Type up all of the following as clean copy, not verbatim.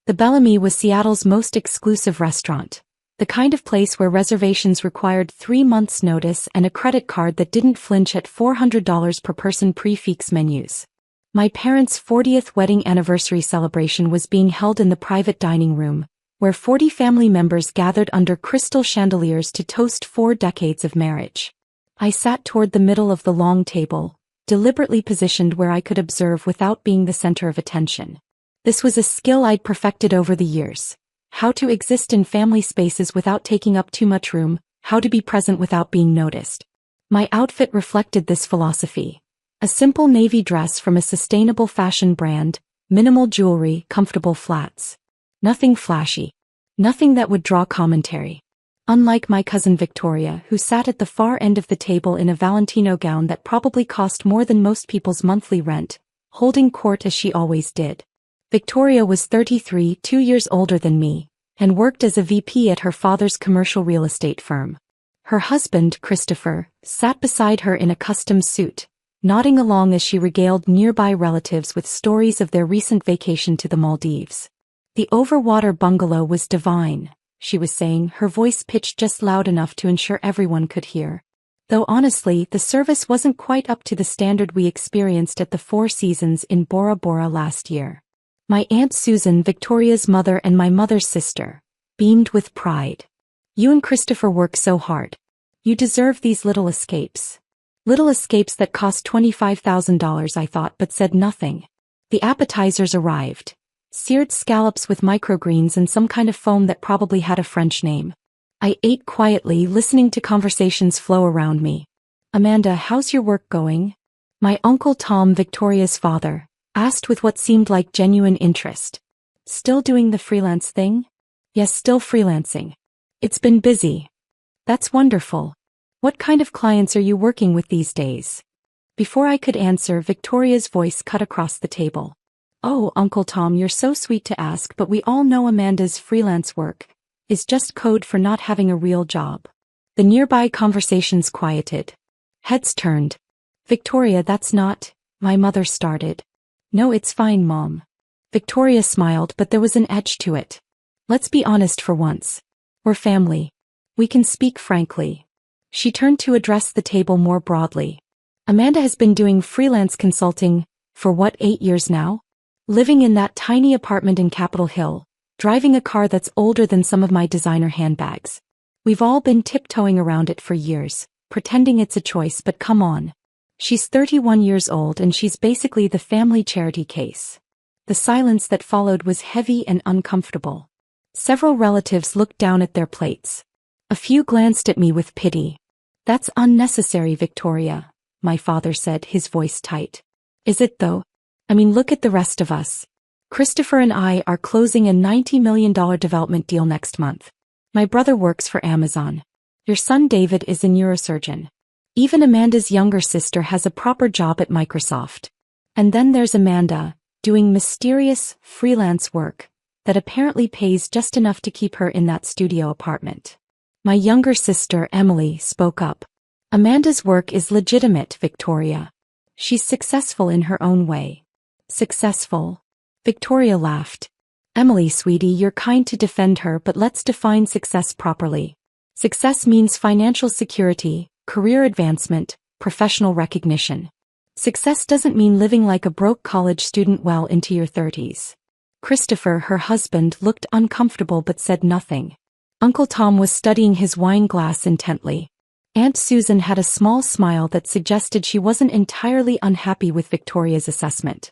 The Bellamy was Seattle's most exclusive restaurant. The kind of place where reservations required 3 months' notice and a credit card that didn't flinch at $400 per person prix-fixe menus. My parents' 40th wedding anniversary celebration was being held in the private dining room, where 40 family members gathered under crystal chandeliers to toast 4 decades of marriage. I sat toward the middle of the long table, deliberately positioned where I could observe without being the center of attention. This was a skill I'd perfected over the years. How to exist in family spaces without taking up too much room, how to be present without being noticed. My outfit reflected this philosophy. A simple navy dress from a sustainable fashion brand, minimal jewelry, comfortable flats. Nothing flashy. Nothing that would draw commentary. Unlike my cousin Victoria, who sat at the far end of the table in a Valentino gown that probably cost more than most people's monthly rent, holding court as she always did. Victoria was 33, 2 years older than me, and worked as a VP at her father's commercial real estate firm. Her husband, Christopher, sat beside her in a custom suit, nodding along as she regaled nearby relatives with stories of their recent vacation to the Maldives. The overwater bungalow was divine, she was saying, her voice pitched just loud enough to ensure everyone could hear. Though honestly, the service wasn't quite up to the standard we experienced at the Four Seasons in Bora Bora last year. My Aunt Susan, Victoria's mother and my mother's sister, beamed with pride. You and Christopher work so hard. You deserve these little escapes. Little escapes that cost $25,000, I thought, but said nothing. The appetizers arrived. Seared scallops with microgreens and some kind of foam that probably had a French name. I ate quietly, listening to conversations flow around me. Amanda, how's your work going? My Uncle Tom, Victoria's father, asked with what seemed like genuine interest. Still doing the freelance thing? Yes, still freelancing. It's been busy. That's wonderful. What kind of clients are you working with these days? Before I could answer, Victoria's voice cut across the table. Oh, Uncle Tom, you're so sweet to ask, but we all know Amanda's freelance work is just code for not having a real job. The nearby conversations quieted. Heads turned. Victoria, that's not, my mother started. No, it's fine, Mom. Victoria smiled, but there was an edge to it. Let's be honest for once. We're family. We can speak frankly. She turned to address the table more broadly. Amanda has been doing freelance consulting for what, 8 years now? Living in that tiny apartment in Capitol Hill, driving a car that's older than some of my designer handbags. We've all been tiptoeing around it for years, pretending it's a choice, but come on. She's 31 years old and she's basically the family charity case. The silence that followed was heavy and uncomfortable. Several relatives looked down at their plates. A few glanced at me with pity. That's unnecessary, Victoria, my father said, his voice tight. Is it though? I mean, look at the rest of us. Christopher and I are closing a $90 million development deal next month. My brother works for Amazon. Your son David is a neurosurgeon. Even Amanda's younger sister has a proper job at Microsoft. And then there's Amanda, doing mysterious, freelance work that apparently pays just enough to keep her in that studio apartment. My younger sister, Emily, spoke up. Amanda's work is legitimate, Victoria. She's successful in her own way. Successful? Victoria laughed. Emily, sweetie, you're kind to defend her, but let's define success properly. Success means financial security, career advancement, professional recognition. Success doesn't mean living like a broke college student well into your 30s. Christopher, her husband, looked uncomfortable but said nothing. Uncle Tom was studying his wine glass intently. Aunt Susan had a small smile that suggested she wasn't entirely unhappy with Victoria's assessment.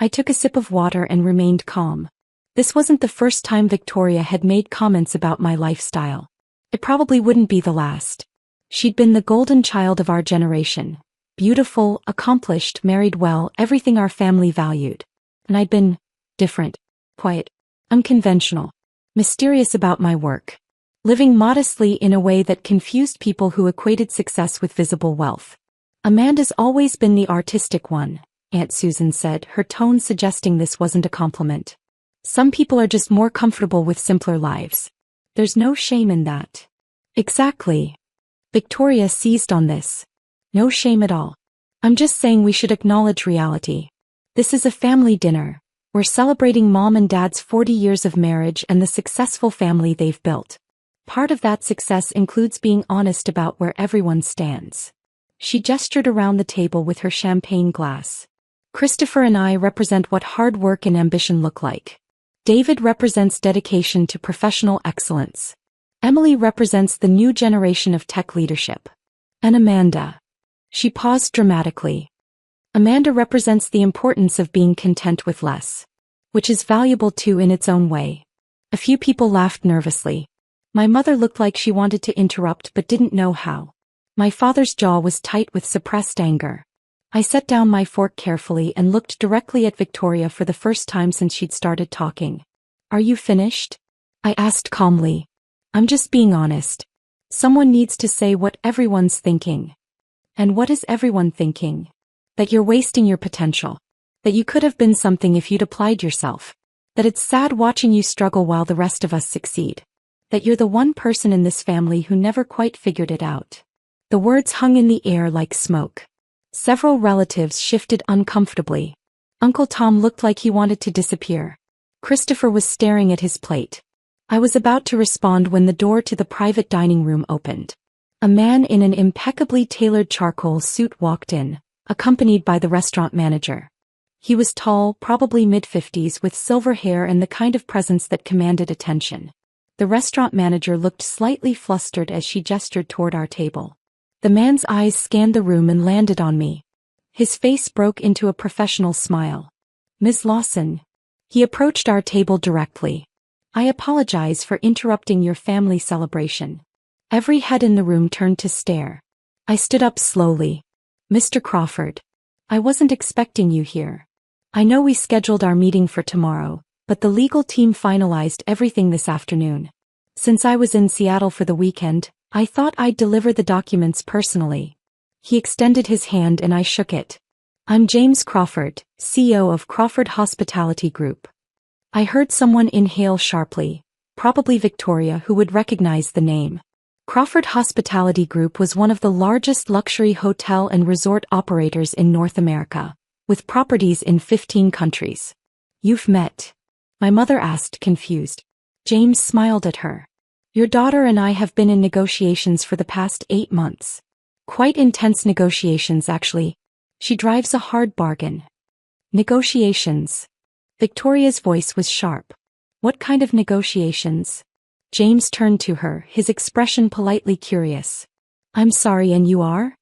I took a sip of water and remained calm. This wasn't the first time Victoria had made comments about my lifestyle. It probably wouldn't be the last. She'd been the golden child of our generation. Beautiful, accomplished, married well, everything our family valued. And I'd been different, quiet, unconventional, mysterious about my work. Living modestly in a way that confused people who equated success with visible wealth. Amanda's always been the artistic one, Aunt Susan said, her tone suggesting this wasn't a compliment. Some people are just more comfortable with simpler lives. There's no shame in that. Exactly. Victoria seized on this. No shame at all. I'm just saying we should acknowledge reality. This is a family dinner. We're celebrating Mom and Dad's 40 years of marriage and the successful family they've built. Part of that success includes being honest about where everyone stands. She gestured around the table with her champagne glass. Christopher and I represent what hard work and ambition look like. David represents dedication to professional excellence. Emily represents the new generation of tech leadership. And Amanda. She paused dramatically. Amanda represents the importance of being content with less. Which is valuable too in its own way. A few people laughed nervously. My mother looked like she wanted to interrupt but didn't know how. My father's jaw was tight with suppressed anger. I set down my fork carefully and looked directly at Victoria for the first time since she'd started talking. Are you finished? I asked calmly. I'm just being honest. Someone needs to say what everyone's thinking. And what is everyone thinking? That you're wasting your potential. That you could have been something if you'd applied yourself. That it's sad watching you struggle while the rest of us succeed. That you're the one person in this family who never quite figured it out. The words hung in the air like smoke. Several relatives shifted uncomfortably. Uncle Tom looked like he wanted to disappear. Christopher was staring at his plate. I was about to respond when the door to the private dining room opened. A man in an impeccably tailored charcoal suit walked in, accompanied by the restaurant manager. He was tall, probably mid-50s, with silver hair and the kind of presence that commanded attention. The restaurant manager looked slightly flustered as she gestured toward our table. The man's eyes scanned the room and landed on me. His face broke into a professional smile. Ms. Lawson. He approached our table directly. I apologize for interrupting your family celebration. Every head in the room turned to stare. I stood up slowly. Mr. Crawford. I wasn't expecting you here. I know we scheduled our meeting for tomorrow, but the legal team finalized everything this afternoon. Since I was in Seattle for the weekend, I thought I'd deliver the documents personally. He extended his hand and I shook it. I'm James Crawford, CEO of Crawford Hospitality Group. I heard someone inhale sharply, probably Victoria, who would recognize the name. Crawford Hospitality Group was one of the largest luxury hotel and resort operators in North America, with properties in 15 countries. You've met? My mother asked, confused. James smiled at her. Your daughter and I have been in negotiations for the past 8 months. Quite intense negotiations, actually. She drives a hard bargain. Negotiations. Victoria's voice was sharp. What kind of negotiations? James turned to her, his expression politely curious. I'm sorry, and you are?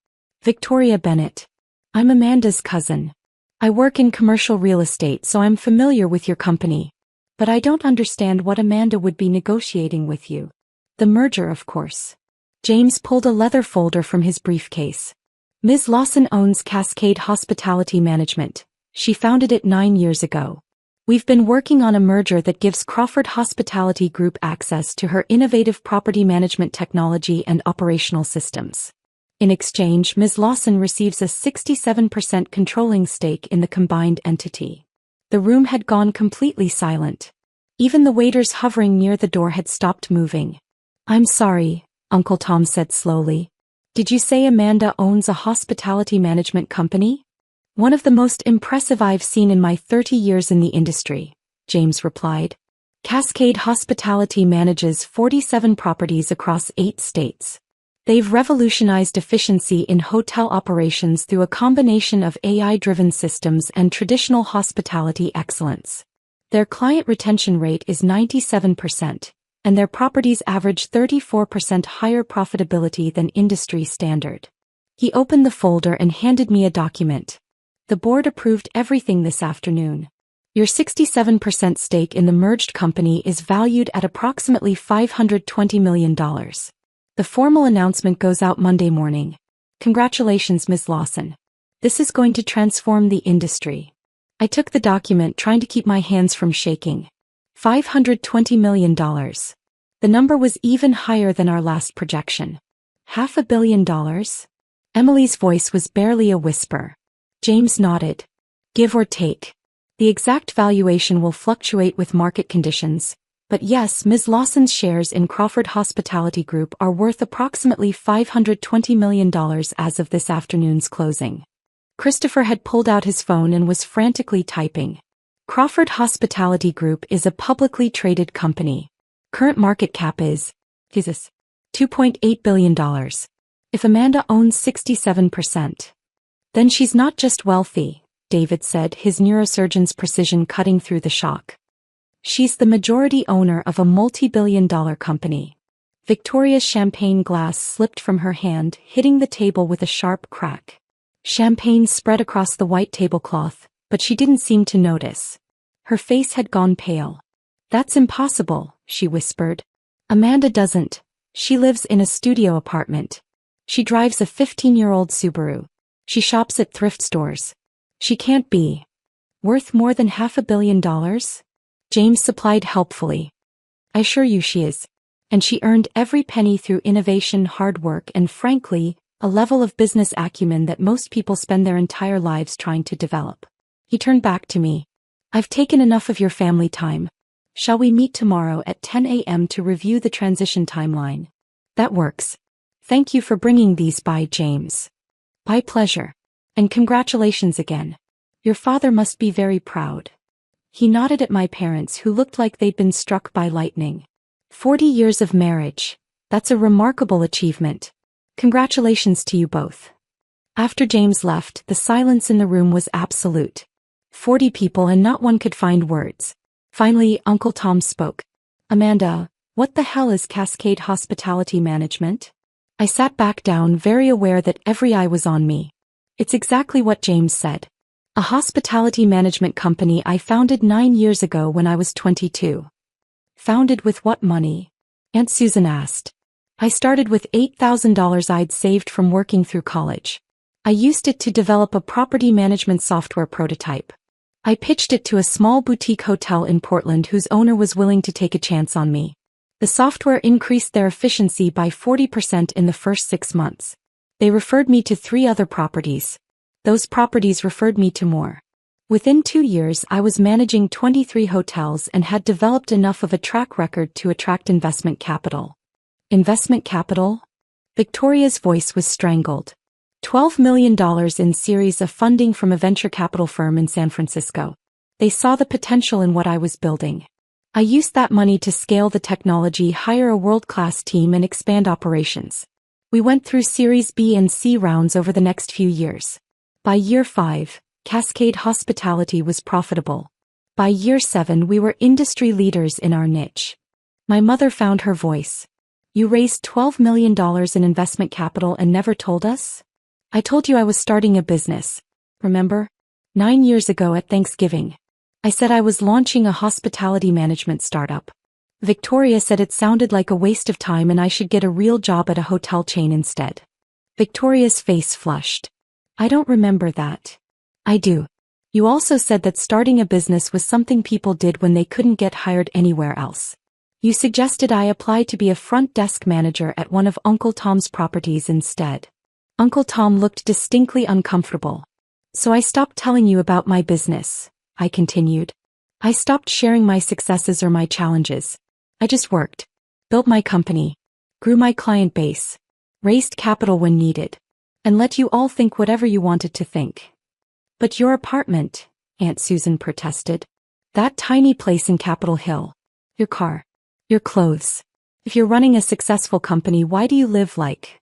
Victoria Bennett. I'm Amanda's cousin. I work in commercial real estate, so I'm familiar with your company. But I don't understand what Amanda would be negotiating with you. The merger, of course. James pulled a leather folder from his briefcase. Ms. Lawson owns Cascade Hospitality Management. She founded it 9 years ago. We've been working on a merger that gives Crawford Hospitality Group access to her innovative property management technology and operational systems. In exchange, Ms. Lawson receives a 67% controlling stake in the combined entity. The room had gone completely silent. Even the waiters hovering near the door had stopped moving. I'm sorry, Uncle Tom said slowly. Did you say Amanda owns a hospitality management company? One of the most impressive I've seen in my 30 years in the industry, James replied. Cascade Hospitality manages 47 properties across 8 states. They've revolutionized efficiency in hotel operations through a combination of AI-driven systems and traditional hospitality excellence. Their client retention rate is 97%. And their properties average 34% higher profitability than industry standard. He opened the folder and handed me a document. The board approved everything this afternoon. Your 67% stake in the merged company is valued at approximately $520 million. The formal announcement goes out Monday morning. Congratulations, Ms. Lawson. This is going to transform the industry. I took the document, trying to keep my hands from shaking. $520 million. The number was even higher than our last projection. $500 million? Emily's voice was barely a whisper. James nodded. Give or take. The exact valuation will fluctuate with market conditions, but yes, Ms. Lawson's shares in Crawford Hospitality Group are worth approximately $520 million as of this afternoon's closing. Christopher had pulled out his phone and was frantically typing. Crawford Hospitality Group is a publicly traded company. Current market cap is $2.8 billion. If Amanda owns 67%, then she's not just wealthy, David said, his neurosurgeon's precision cutting through the shock. She's the majority owner of a multi-billion-dollar company. Victoria's champagne glass slipped from her hand, hitting the table with a sharp crack. Champagne spread across the white tablecloth, but she didn't seem to notice. Her face had gone pale. "That's impossible," she whispered. "Amanda doesn't. She lives in a studio apartment. She drives a 15-year-old Subaru. She shops at thrift stores. She can't be worth more than $500 million?" James supplied helpfully. "I assure you she is. And she earned every penny through innovation, hard work, and frankly, a level of business acumen that most people spend their entire lives trying to develop." He turned back to me. "I've taken enough of your family time. Shall we meet tomorrow at 10 a.m. to review the transition timeline?" "That works. Thank you for bringing these by, James." "My pleasure. And congratulations again. Your father must be very proud." He nodded at my parents, who looked like they'd been struck by lightning. 40 years of marriage. That's a remarkable achievement. Congratulations to you both. After James left, the silence in the room was absolute. 40 people and not one could find words. Finally, Uncle Tom spoke. "Amanda, what the hell is Cascade Hospitality Management?" I sat back down, very aware that every eye was on me. "It's exactly what James said. A hospitality management company I founded 9 years ago when I was 22. "Founded with what money?" Aunt Susan asked. "I started with $8,000 I'd saved from working through college. I used it to develop a property management software prototype. I pitched it to a small boutique hotel in Portland whose owner was willing to take a chance on me. The software increased their efficiency by 40% in the first 6 months. They referred me to 3 other properties. Those properties referred me to more. Within 2 years, I was managing 23 hotels and had developed enough of a track record to attract investment capital." "Investment capital?" Victoria's voice was strangled. $12 million in series of funding from a venture capital firm in San Francisco. They saw the potential in what I was building. I used that money to scale the technology, hire a world-class team, and expand operations. We went through Series B and C rounds over the next few years. By year 5, Cascade Hospitality was profitable. By year 7, we were industry leaders in our niche. My mother found her voice. "You raised $12 million in investment capital and never told us?" "I told you I was starting a business. Remember? 9 years ago at Thanksgiving. I said I was launching a hospitality management startup. Victoria said it sounded like a waste of time and I should get a real job at a hotel chain instead." Victoria's face flushed. "I don't remember that." "I do. You also said that starting a business was something people did when they couldn't get hired anywhere else. You suggested I apply to be a front desk manager at one of Uncle Tom's properties instead." Uncle Tom looked distinctly uncomfortable. "So I stopped telling you about my business," I continued. "I stopped sharing my successes or my challenges. I just worked, built my company, grew my client base, raised capital when needed, and let you all think whatever you wanted to think." "But your apartment," Aunt Susan protested. "That tiny place in Capitol Hill. Your car. Your clothes. If you're running a successful company, why do you live like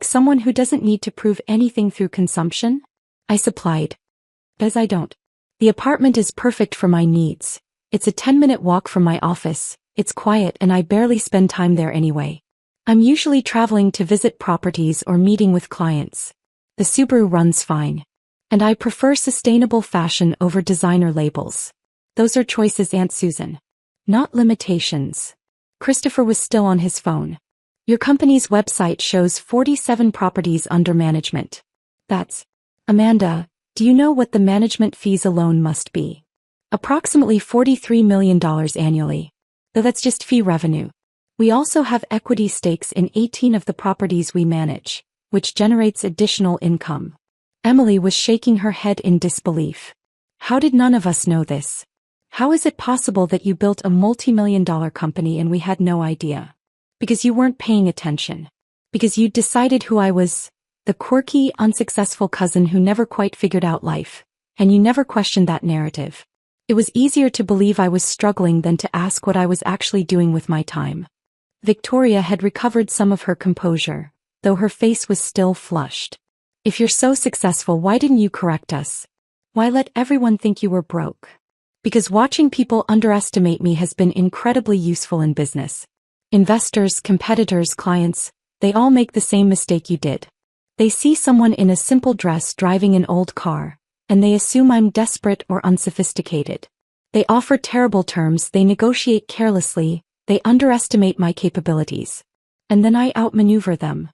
someone who doesn't need to prove anything through consumption?" I supplied. "Because I don't. The apartment is perfect for my needs. It's a 10-minute walk from my office, it's quiet, and I barely spend time there anyway. I'm usually traveling to visit properties or meeting with clients. The Subaru runs fine. And I prefer sustainable fashion over designer labels. Those are choices, Aunt Susan. Not limitations." Christopher was still on his phone. "Your company's website shows 47 properties under management. That's... Amanda, do you know what the management fees alone must be?" "Approximately $43 million annually. Though that's just fee revenue. We also have equity stakes in 18 of the properties we manage, which generates additional income." Emily was shaking her head in disbelief. "How did none of us know this? How is it possible that you built a multi-million-dollar company and we had no idea?" "Because you weren't paying attention. Because you decided who I was, the quirky, unsuccessful cousin who never quite figured out life, And you never questioned that narrative. It was easier to believe I was struggling than to ask what I was actually doing with my time. Victoria had recovered some of her composure, though her face was still flushed. If you're so successful, why didn't you correct us? Why let everyone think you were broke? Because watching people underestimate me has been incredibly useful in business. Investors, competitors, clients, they all make the same mistake you did. They see someone in a simple dress driving an old car, and they assume I'm desperate or unsophisticated. They offer terrible terms, they negotiate carelessly, they underestimate my capabilities. And then I outmaneuver them.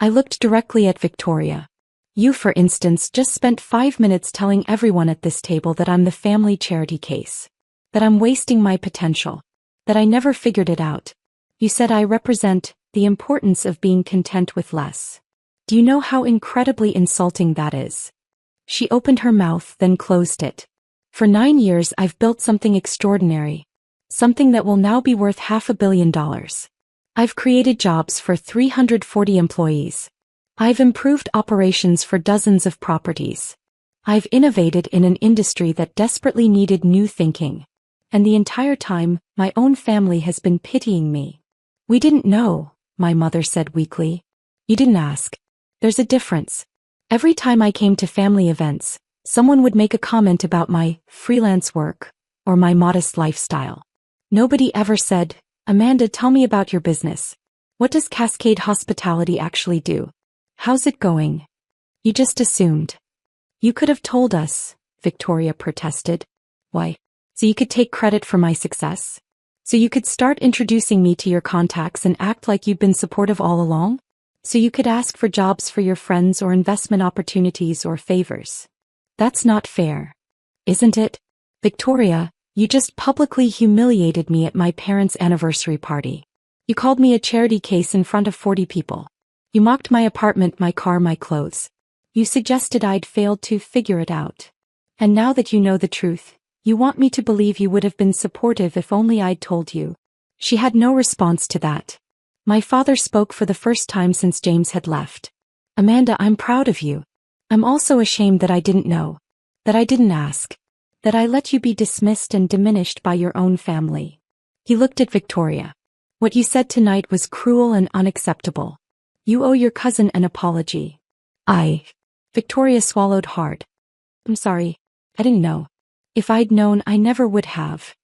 I looked directly at Victoria. You, for instance, just spent 5 minutes telling everyone at this table that I'm the family charity case. That I'm wasting my potential. That I never figured it out. You said I represent the importance of being content with less. Do you know how incredibly insulting that is? She opened her mouth, then closed it. For 9 years I've built something extraordinary. Something that will now be worth $500 million. I've created jobs for 340 employees. I've improved operations for dozens of properties. I've innovated in an industry that desperately needed new thinking. And the entire time, my own family has been pitying me. We didn't know, my mother said weakly. You didn't ask. There's a difference. Every time I came to family events, someone would make a comment about my freelance work or my modest lifestyle. Nobody ever said, Amanda, tell me about your business. What does Cascade Hospitality actually do? How's it going? You just assumed. You could have told us, Victoria protested. Why? So you could take credit for my success? So you could start introducing me to your contacts and act like you'd been supportive all along? So you could ask for jobs for your friends or investment opportunities or favors. That's not fair. Isn't it? Victoria, you just publicly humiliated me at my parents' anniversary party. You called me a charity case in front of 40 people. You mocked my apartment, my car, my clothes. You suggested I'd failed to figure it out. And now that you know the truth, you want me to believe you would have been supportive if only I'd told you. She had no response to that. My father spoke for the first time since James had left. Amanda, I'm proud of you. I'm also ashamed that I didn't know. That I didn't ask. That I let you be dismissed and diminished by your own family. He looked at Victoria. What you said tonight was cruel and unacceptable. You owe your cousin an apology. Victoria swallowed hard. I'm sorry. I didn't know. If I'd known, I never would have.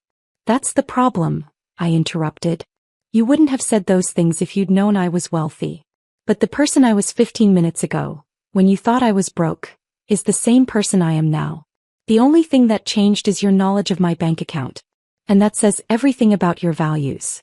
That's the problem, I interrupted. You wouldn't have said those things if you'd known I was wealthy. But the person I was 15 minutes ago, when you thought I was broke, is the same person I am now. The only thing that changed is your knowledge of my bank account. And that says everything about your values.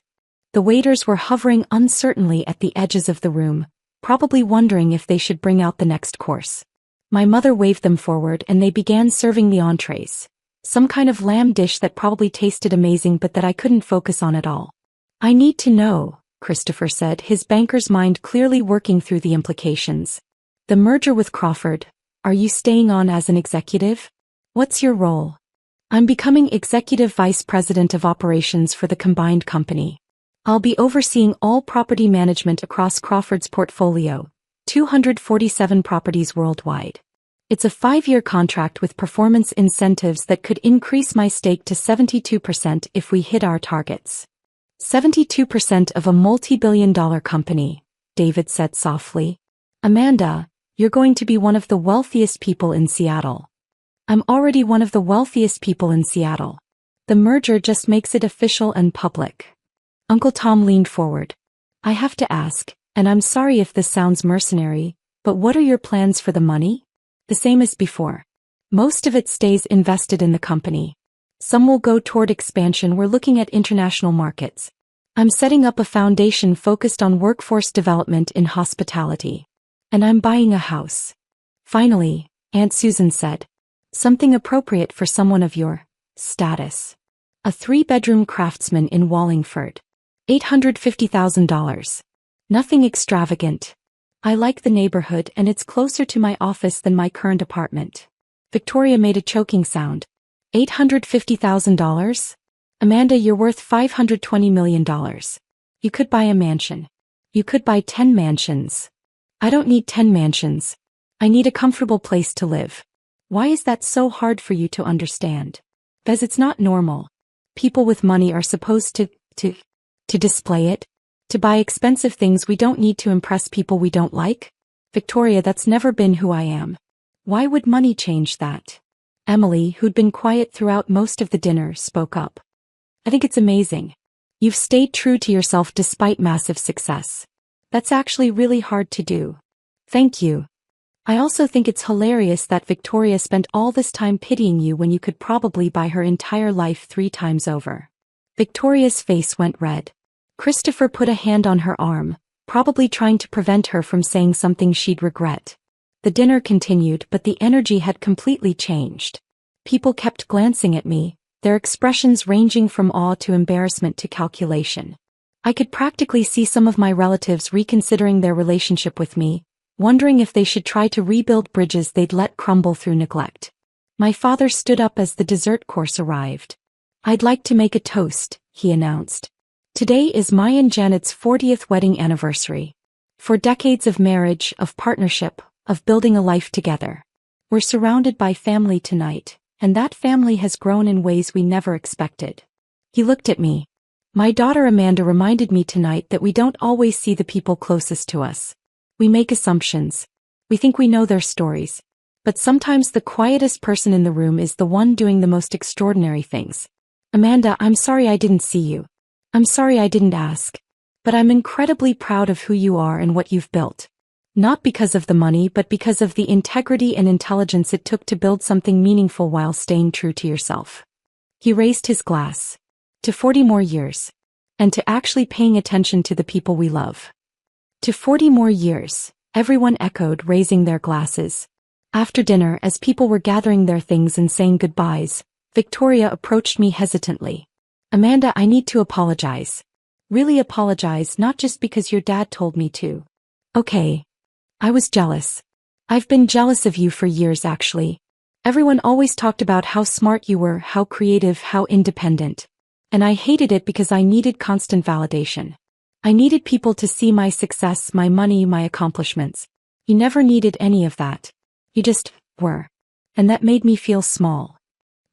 The waiters were hovering uncertainly at the edges of the room, probably wondering if they should bring out the next course. My mother waved them forward and they began serving the entrees. Some kind of lamb dish that probably tasted amazing but that I couldn't focus on at all. I need to know, Christopher said, his banker's mind clearly working through the implications. The merger with Crawford, are you staying on as an executive? What's your role? I'm becoming Executive Vice President of Operations for the combined company. I'll be overseeing all property management across Crawford's portfolio, 247 properties worldwide. It's a 5-year contract with performance incentives that could increase my stake to 72% if we hit our targets. 72% of a multi-billion-dollar company, David said softly. Amanda, you're going to be one of the wealthiest people in Seattle. I'm already one of the wealthiest people in Seattle. The merger just makes it official and public. Uncle Tom leaned forward. I have to ask, and I'm sorry if this sounds mercenary, but what are your plans for the money? The same as before. Most of it stays invested in the company. Some will go toward expansion. We're looking at international markets. I'm setting up a foundation focused on workforce development in hospitality. And I'm buying a house. Finally, Aunt Susan said. Something appropriate for someone of your status. A 3-bedroom Craftsman in Wallingford. $850,000. Nothing extravagant. I like the neighborhood and it's closer to my office than my current apartment. Victoria made a choking sound. $850,000? Amanda, you're worth $520 million. You could buy a mansion. You could buy 10 mansions. I don't need 10 mansions. I need a comfortable place to live. Why is that so hard for you to understand? Because it's not normal. People with money are supposed to display it, to buy expensive things we don't need to impress people we don't like? Victoria, that's never been who I am. Why would money change that? Emily, who'd been quiet throughout most of the dinner, spoke up. I think it's amazing. You've stayed true to yourself despite massive success. That's actually really hard to do. Thank you. I also think it's hilarious that Victoria spent all this time pitying you when you could probably buy her entire life 3 times over. Victoria's face went red. Christopher put a hand on her arm, probably trying to prevent her from saying something she'd regret. The dinner continued, but the energy had completely changed. People kept glancing at me, their expressions ranging from awe to embarrassment to calculation. I could practically see some of my relatives reconsidering their relationship with me, wondering if they should try to rebuild bridges they'd let crumble through neglect. My father stood up as the dessert course arrived. I'd like to make a toast, he announced. Today is my and Janet's 40th wedding anniversary. For decades of marriage, of partnership, of building a life together. We're surrounded by family tonight, and that family has grown in ways we never expected. He looked at me. My daughter Amanda reminded me tonight that we don't always see the people closest to us. We make assumptions. We think we know their stories. But sometimes the quietest person in the room is the one doing the most extraordinary things. Amanda, I'm sorry I didn't see you. I'm sorry I didn't ask. But I'm incredibly proud of who you are and what you've built. Not because of the money, but because of the integrity and intelligence it took to build something meaningful while staying true to yourself. He raised his glass. To 40 more years. And to actually paying attention to the people we love. To 40 more years, everyone echoed, raising their glasses. After dinner, as people were gathering their things and saying goodbyes, Victoria approached me hesitantly. Amanda, I need to apologize. Really apologize, not just because your dad told me to. Okay. I was jealous. I've been jealous of you for years actually. Everyone always talked about how smart you were, how creative, how independent. And I hated it because I needed constant validation. I needed people to see my success, my money, my accomplishments. You never needed any of that. You just were. And that made me feel small.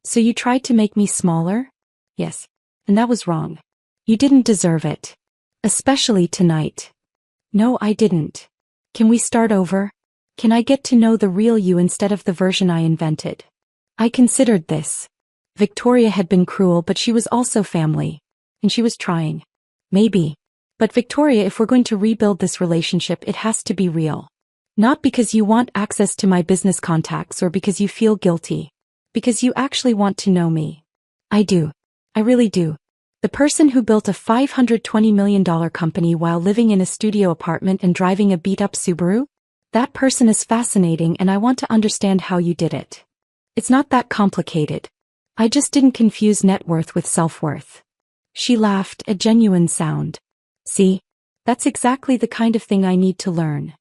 So you tried to make me smaller? Yes. And that was wrong. You didn't deserve it. Especially tonight. No, I didn't. Can we start over? Can I get to know the real you instead of the version I invented? I considered this. Victoria had been cruel, but she was also family. And she was trying. Maybe. But Victoria, if we're going to rebuild this relationship, it has to be real. Not because you want access to my business contacts or because you feel guilty. Because you actually want to know me. I do. I really do. The person who built a $520 million company while living in a studio apartment and driving a beat-up Subaru? That person is fascinating and I want to understand how you did it. It's not that complicated. I just didn't confuse net worth with self-worth. She laughed, a genuine sound. See? That's exactly the kind of thing I need to learn.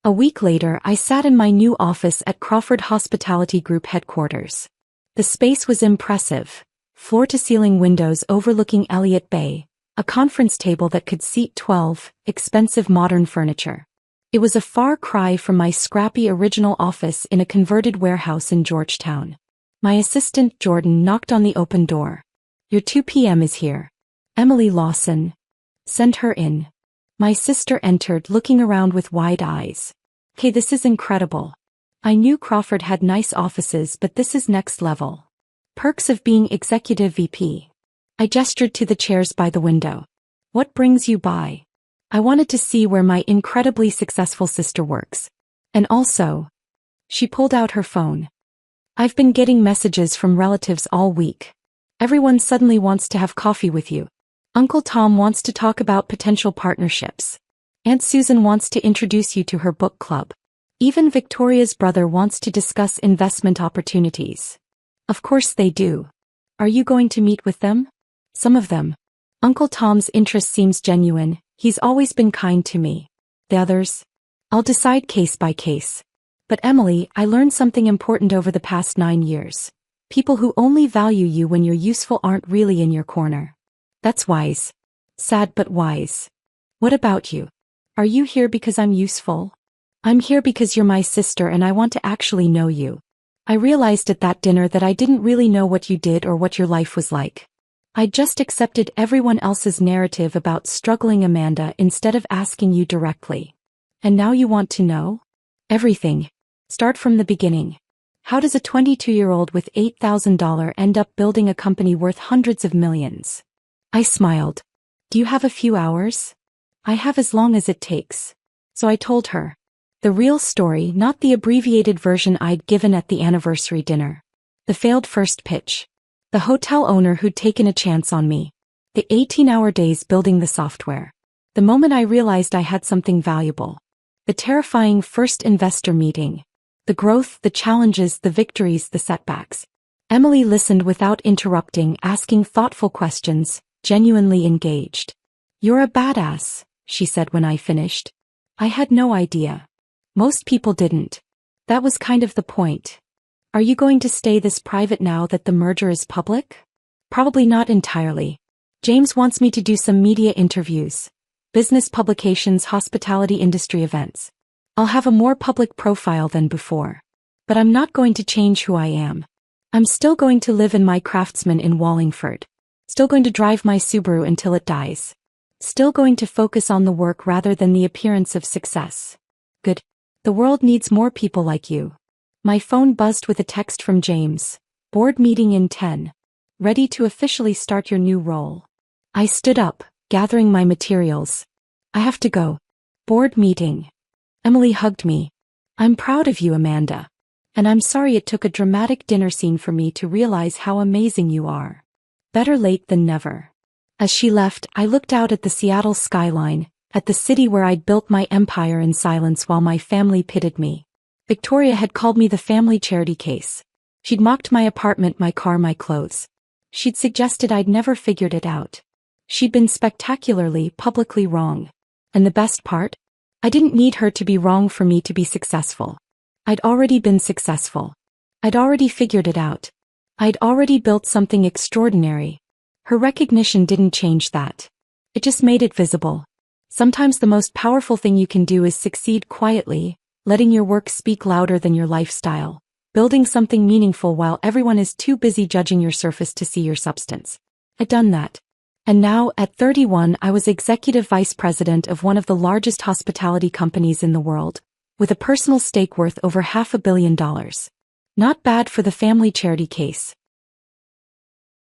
A week later, I sat in my new office at Crawford Hospitality Group headquarters. The space was impressive. Floor-to-ceiling windows overlooking Elliott Bay, a conference table that could seat 12, expensive modern furniture. It was a far cry from my scrappy original office in a converted warehouse in Georgetown. My assistant, Jordan, knocked on the open door. Your 2 p.m. is here. Emily Lawson. Send her in. My sister entered, looking around with wide eyes. Okay, this is incredible. I knew Crawford had nice offices, but this is next level. Perks of being executive VP. I gestured to the chairs by the window. What brings you by? I wanted to see where my incredibly successful sister works. And also, she pulled out her phone. I've been getting messages from relatives all week. Everyone suddenly wants to have coffee with you. Uncle Tom wants to talk about potential partnerships. Aunt Susan wants to introduce you to her book club. Even Victoria's brother wants to discuss investment opportunities. Of course they do. Are you going to meet with them? Some of them. Uncle Tom's interest seems genuine, he's always been kind to me. The others? I'll decide case by case. But Emily, I learned something important over the past 9 years. People who only value you when you're useful aren't really in your corner. That's wise. Sad but wise. What about you? Are you here because I'm useful? I'm here because you're my sister and I want to actually know you. I realized at that dinner that I didn't really know what you did or what your life was like. I just accepted everyone else's narrative about struggling Amanda instead of asking you directly. And now you want to know? Everything. Start from the beginning. How does a 22-year-old with $8,000 end up building a company worth hundreds of millions? I smiled. Do you have a few hours? I have as long as it takes. So I told her. The real story, not the abbreviated version I'd given at the anniversary dinner. The failed first pitch. The hotel owner who'd taken a chance on me. The 18-hour days building the software. The moment I realized I had something valuable. The terrifying first investor meeting. The growth, the challenges, the victories, the setbacks. Emily listened without interrupting, asking thoughtful questions, genuinely engaged. You're a badass, she said when I finished. I had no idea. Most people didn't. That was kind of the point. Are you going to stay this private now that the merger is public? Probably not entirely. James wants me to do some media interviews, business publications, hospitality industry events. I'll have a more public profile than before. But I'm not going to change who I am. I'm still going to live in my Craftsman in Wallingford. Still going to drive my Subaru until it dies. Still going to focus on the work rather than the appearance of success. Good. The world needs more people like you. My phone buzzed with a text from James. Board meeting in 10. Ready to officially start your new role. I stood up, gathering my materials. I have to go. Board meeting. Emily hugged me. I'm proud of you, Amanda. And I'm sorry it took a dramatic dinner scene for me to realize how amazing you are. Better late than never. As she left, I looked out at the Seattle skyline, at the city where I'd built my empire in silence while my family pitied me. Victoria had called me the family charity case. She'd mocked my apartment, my car, my clothes. She'd suggested I'd never figured it out. She'd been spectacularly, publicly wrong. And the best part? I didn't need her to be wrong for me to be successful. I'd already been successful. I'd already figured it out. I'd already built something extraordinary. Her recognition didn't change that. It just made it visible. Sometimes the most powerful thing you can do is succeed quietly, letting your work speak louder than your lifestyle, building something meaningful while everyone is too busy judging your surface to see your substance. I'd done that. And now, at 31, I was executive vice president of one of the largest hospitality companies in the world, with a personal stake worth over $500 million. Not bad for the family charity case.